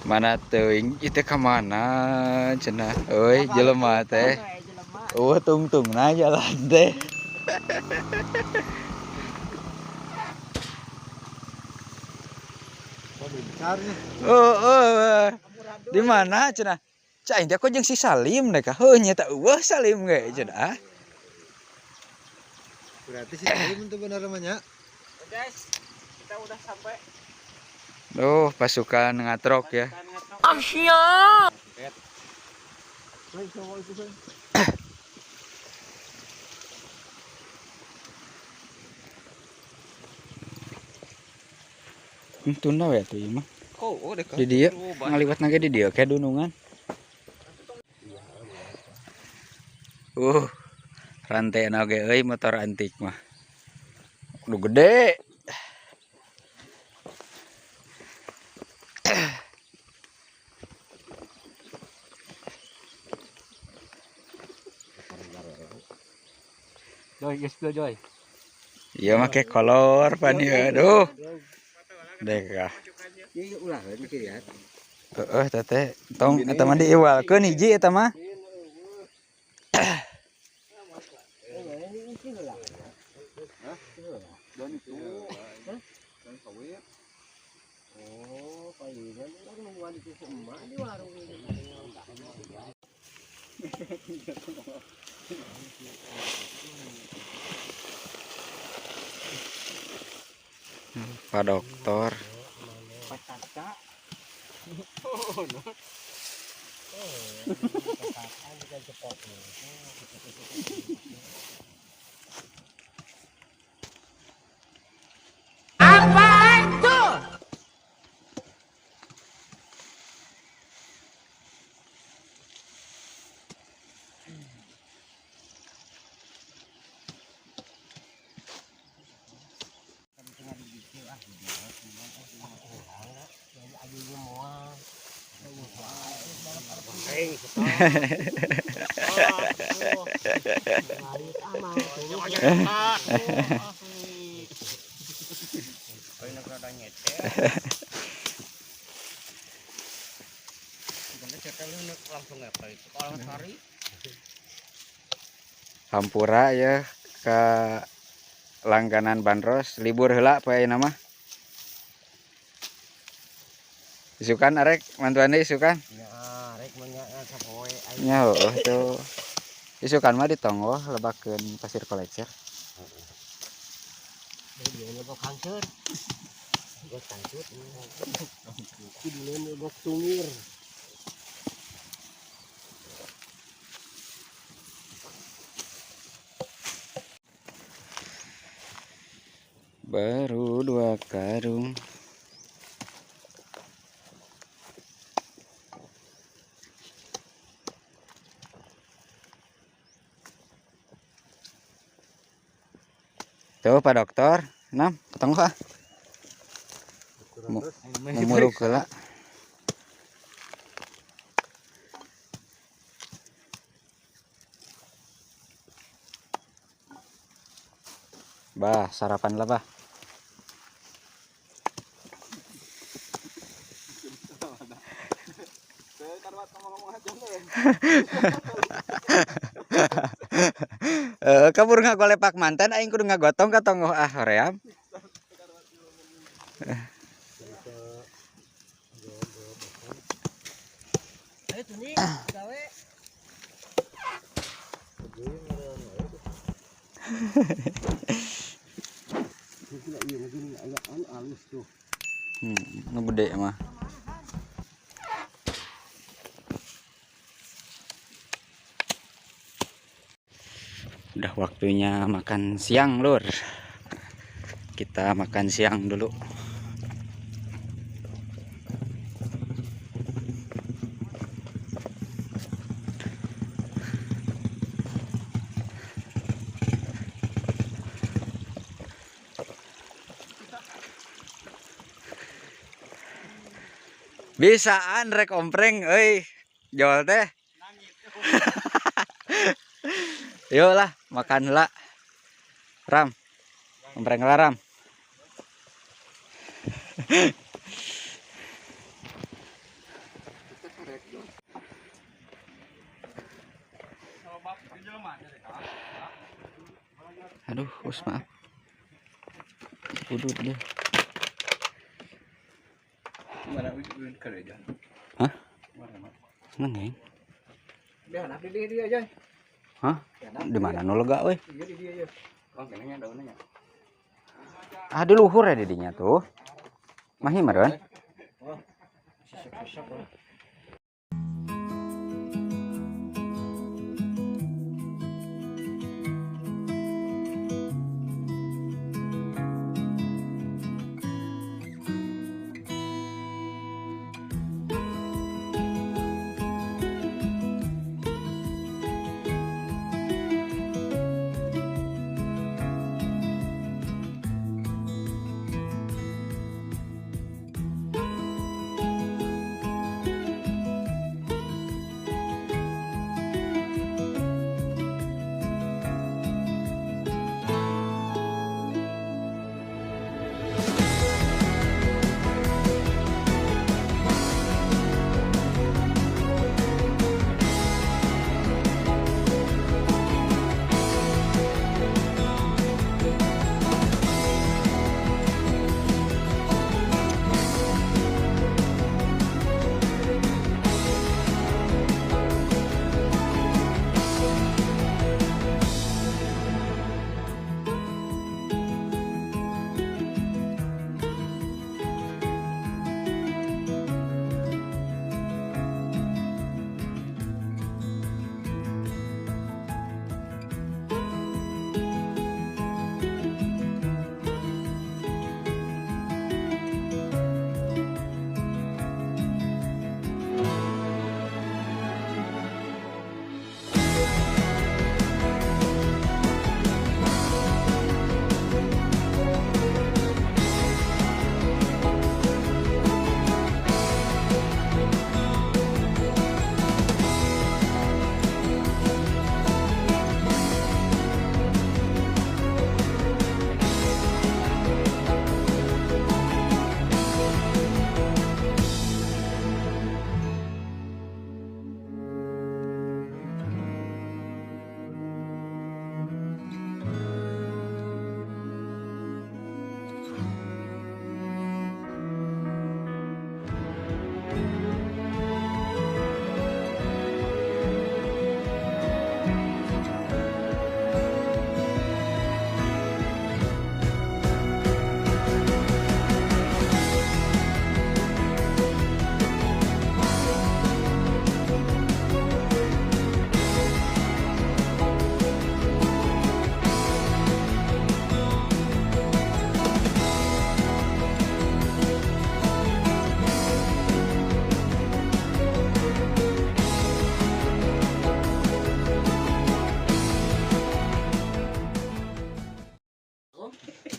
Mana teuing itu ke mana cenah euy jelema teh. Tungtungna jalan teh. Di mana cenah? Cai teh kok jeung si Salim teh ka? Heuh nya teh eueuh Salim ge cenah. Berarti si Salim itu benar namanya. Guys, kita udah sampai. Pasukan ngatrok ya. Asyik. Tuna we atuh ieu mah. Oh, deh. Di dieu ngaliwatna ge di dieu kayak dunungan. Ranteana ge euy motor antik mah. Udah gede. Joy, guys, Joy. Iya make kolor pan ieu. Aduh. Deka. Ieu ulah mikir ya. Teh tong eta mah diiwalkeun hiji eta mah. Pak Dokter. Apaan tuh? Hampura ya ke langganan bandros libur heula poe ayeuna mah. Isukan arek mantuan deui isukan. Ya, rek menyak sapoe Nya heueuh tuh. Isukan mah ditonggoh lebakeun pasir kolekser. dia lebok hancur. Bos hancur. Dulu lebok tungir. Baru 2 karung. Tuh Pak Dokter, nam, tonggo ah. Memuluk heula. Bah, sarapan lah bah. Kabur ngagolepak mantan aing kudu ngagotong ka tonggoh hoream. Ayo tuh nih, gawe. Nu gede mah. Udah waktunya makan siang, Lur. Kita makan siang dulu. Bisaan rek ompreng euy. Jol teh. Yo lah, makan heula. Ram. Ompreng heula Ram. Aduh, us maaf. Udut dia. Mana udut kerja? Hah? Nengeng. Dia anak dia aja. Hah? Di mana nu lega euy? Iya di dia. Oh, kenanya daunnya. Ah, di luhur ya didinya tuh. Mahi maron. Oh. Sisap-sisap.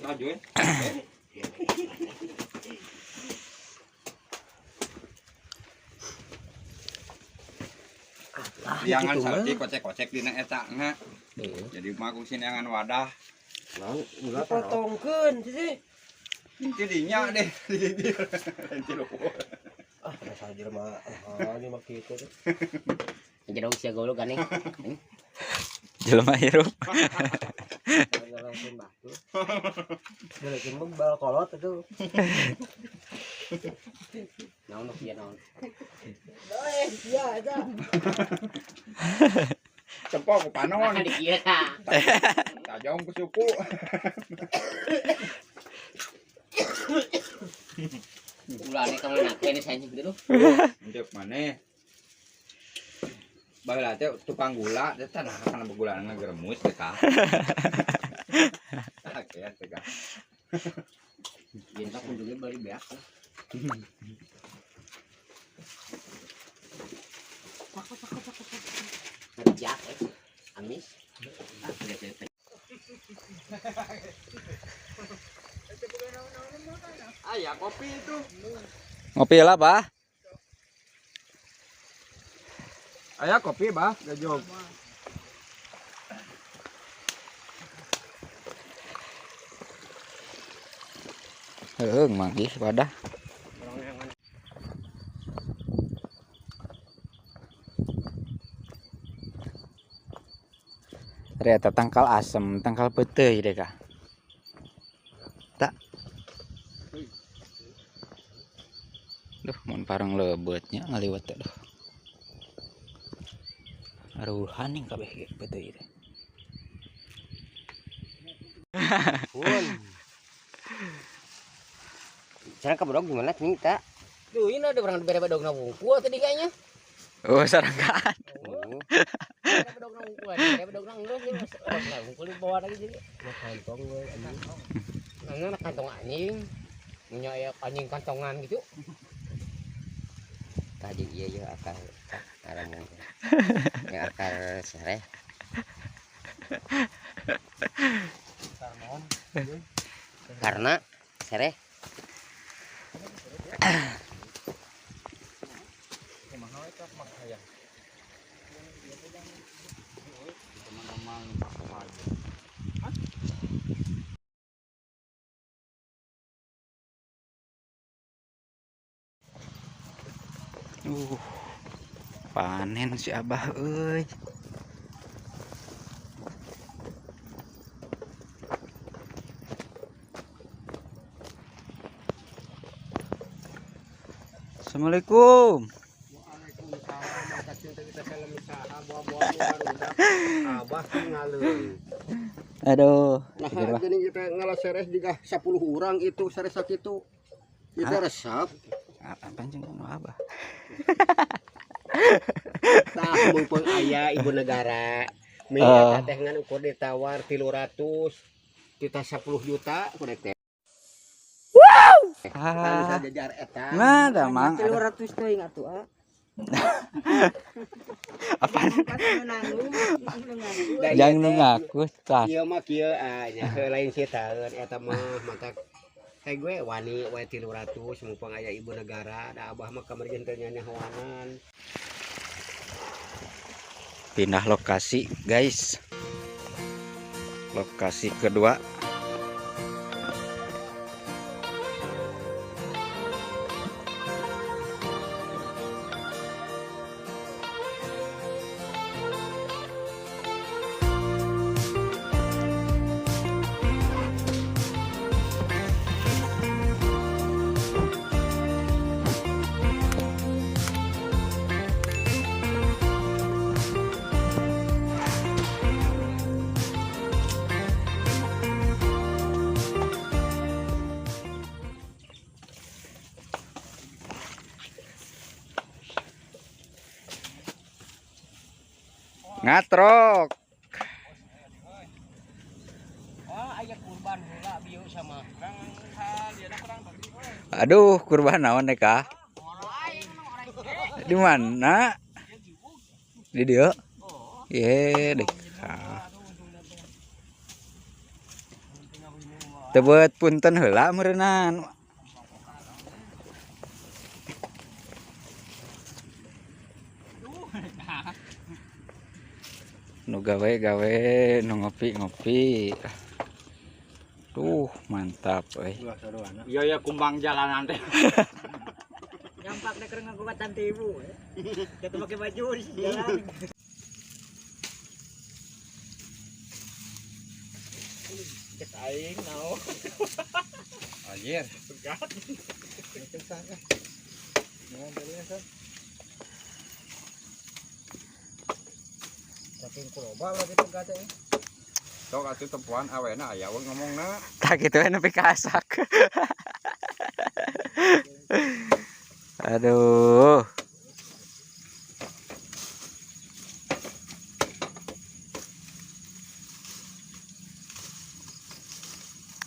Lanjut. Jangan salti kocek-kocek dina eta nya. Jadi mah ku sinangan wadah. Ulah potongkeun sih. Tidinya deh. Enti lu. Ah, dasar jelema. Ini mah kitu teh. Jadi sia goblok kan nih. Jelema hirup. Langsung batu. Beulekeun mah bal kolot atuh. Naon nu kieu naon. Iya aja. Cepok ku panon. Di kieu tah. Tajong ku suku. Ulane ka mana kene saeun gitu. Untuk maneh. Baheula teh tukang gula teh tanah kana gula ngageremus teh ka. Oke, teh ka. Yen tak kunjungi bari beak. Kerja amis. Aya kopi itu. Ngopi lah, Bah. Aya kopi, Bah, gajog. Heung manggih wadah. Ternyata tangkal asem, tangkal peteuy deh kah. Tak. Duh, mun parang lebeutnya ngaliwat teh duh. Aruhan ning kabeh ge peteuy teh. Pun. Cara kabedog gimana nih tak? Duh ini ada orang beda bedog na wungkul tadi kayaknya. Oh, sarangkaan. Beda bedog na wungkul, beda bedog na ngeus ini wungkul di bawah lagi jadi. Kantong we anjing. Nang kantong anjing. Nya anjing kantongan gitu. Tadi iya akar karang. Ya akar sereh. Karena sereh. Panen si Abah euy. Assalamualaikum. Aduh. Nah, jadi kita ngalah seres juga 10 orang itu seres sakitu. Itu resep. Apa jeung Abah? Tah mumpung aya ibu negara. Minta teh ngan ukur ditawar 300. Kita 10 juta kurek teh. Kan bisa jajar eta. Nah, da mang. 300 teuing atuh ah. Apaan? Da Jangan nu ngaku tah. Kieu mah kieu nya lain sitaeun eta mah mata kayak gue wani we 300 mumpung aya ibu negara da Abah mah kamarjeun teh nya hawanan. Pindah lokasi, guys. Lokasi kedua. Ngatrok. Oh, aya kurban heula bieu sama. Aduh, kurban naon deh kah? Di mana? Di dia? Ye, deh. Tebet punten heula meureunnan. Nu gawe nu ngopi tuh mantap euy. Iya ya kumbang jalanan teh. Nyampak dek keur ngagobatan ti ibu. Kita pakai baju di jalan. Cek aing naon. Anjir. Saking kuloba lah gitu gak teh. Sok atuh tepuan awena aya we ngomongna. Tak gitu nepi kasak. Aduh.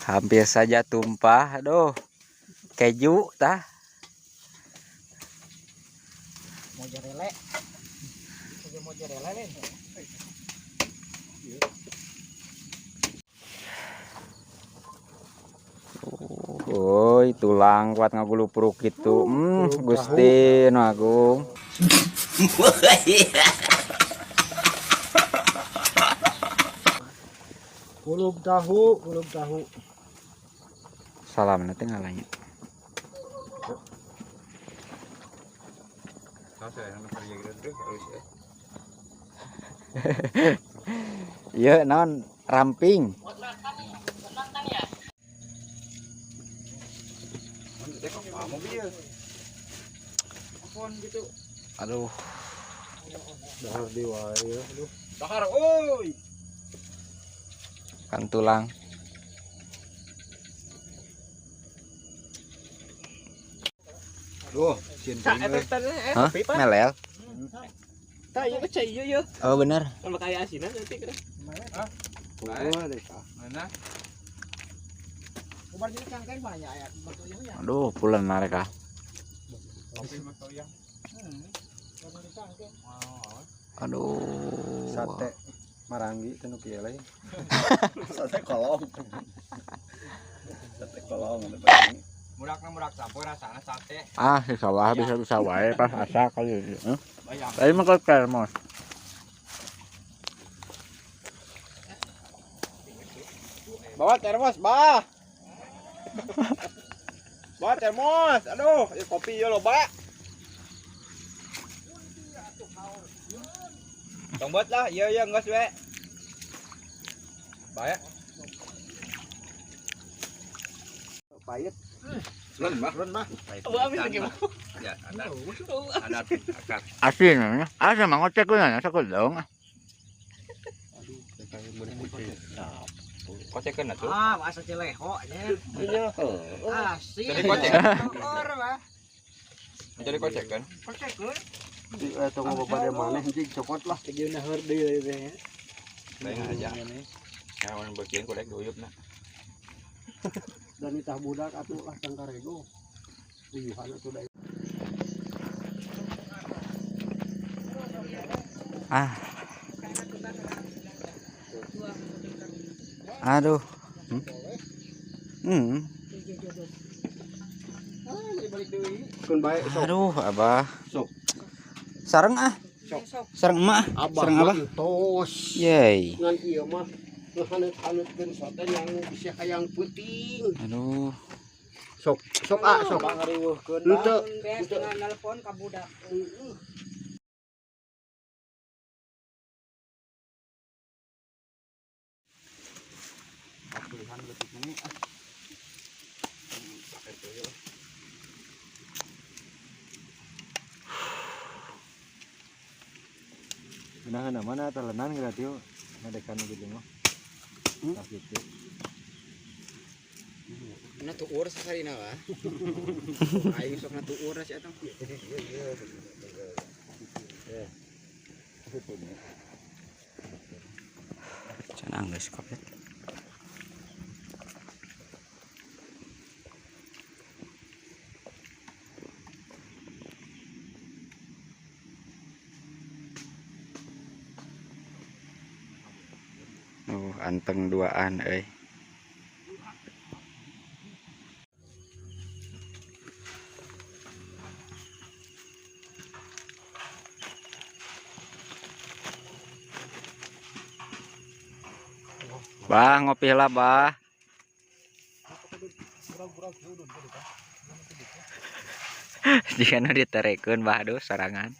Hampir saja tumpah. Aduh. Keju tah. Mozzarella. Itu mozzarella nih. Woi, tulang kuat ngagulupruk gitu. Gusti nu agung. Kulub tahu. Salam nanti ngalanya. Saya yang kerja gitu terus ya. Iya, non ramping. Aduh, Dahar di wae aduh. Dahar, oi. kan tulang. Duh, cin euy. Hah? Melel? Tak iya kecai iya. Oh, bener. Kalau kayak asinan nanti kena. Wah, deh kah. Mana? Kubar jadi cangkeng banyak ya. Batunya. Aduh, pulen mereka. Kopi matoya. Jadi cangkeng. Aduh. Sate Marangi teh nu kieu lain. Sate kolong. Sate kolong ada Marangi. Murak campur rasana sate. Ah, si sawah bisa wae pas asa kali. Bayang. Tadi mah ke termos. Bawa termos, bah. Bawa termos. Aduh, ya kopi yo loba. Tong buat lah, iya geus we. Bae. Payet. Lun bah. Oh, habis lagi mah. Ya, ada akar. Asin namanya. Asa mah ngocek ku nya sakut dong. Kocekeun atuh. Ah, masa cileho nya. Iya. Asih. Jadi kocek. Orang lah. Jadi kocekeun. Kocekeun. Di tong bade maneh anjing cokot lah. Jeung naheur deui teh. Lain aja. Ya, orang bagian kolek doyupna. Dan itah budak atuh lah tangkarego. Uyuhan atuh da. Ah. Aduh. Kun bae sok. Aduh, Abah. Sok. Sareng ah. Sareng emak. Sareng Abah. Tos. Yeay. Ngan ieu mah ngehaneut-haneutkeun sote yang bisa hayang puting. Aduh. Sok sok sok. Ngariweuhkeun. Henteu. Beas dengan nelpon ka budak. Nah, mana telenan gratis ngadekan gitu mah. Tah kitu. Nah tuh urus sarina lah. Aing sok na tuh urus eta. Cenang geus kopet. Anteng duaan euy. Bah, ngopi lah, Bah. Jika nu diterekeun Bah, aduh sorangan.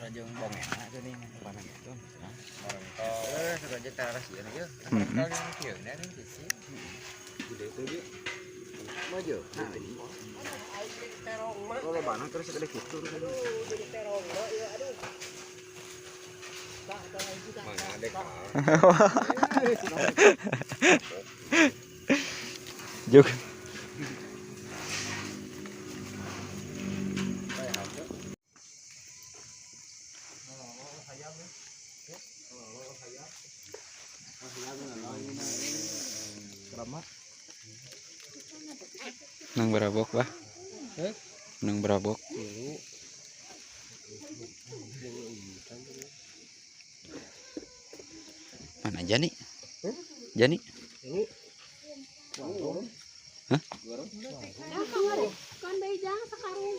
Jeung bongena teh nih panah gitu. Sudah jadi teras ieu nih. Heeh. Kalau kieu nih sih. Gede teh ge. Maju. Kalau bana terus gede kitu. Mana ada kah? Juk. Nang berabok, Bah? Nang berabok. Mana Jani? Jani? Hah? Kan bayi jangan sekarang.